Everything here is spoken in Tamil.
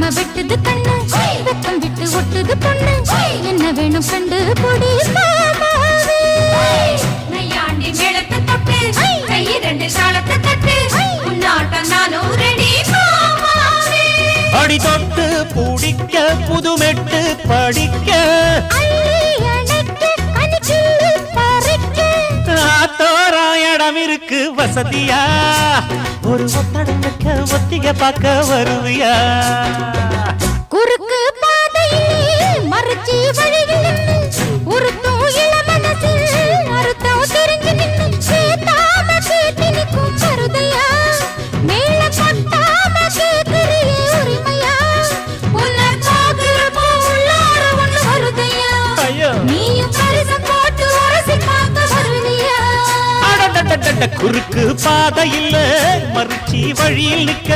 வெட்டாம வெட்டுது கண்ணு வெக்கம் விட்டு ஒட்டுது பொண்ணு என்ன வேணும் கண்டு பொடி மாமாவே நையாண்டி மேளத்தை தொட்டு கை ரெண்டு சாலத்தை தட்டு உன்னாட்டம் நானும் ரெடி மாமாவே அடி தொட்டு பூடிக்க புதுமெட்டு படிக்க தோராயிடம் இருக்கு வசதியா ஒரு ஒத்தடம் வைக்க ஒத்திக பார்க்க வருவியா குறுக்கு பாதையிலே மறுச்சி வழியில் உருத்தும் இளமனசில் அறுத்தம் தெரிஞ்சு நின்று சேத்தாம கேட்டி நிற்கும் கருதையா மேல கொட்டாம கேட்கிறியே உரிமையா உன்னை பார்க்கிறப்போ உள்ளார ஒண்ணு வருதையா நீயும் பரிசம் போட்டு உரசி பார்க்க வருவியா குறுக்கு பாதையில் மறுச்சி வழியில் நிற்க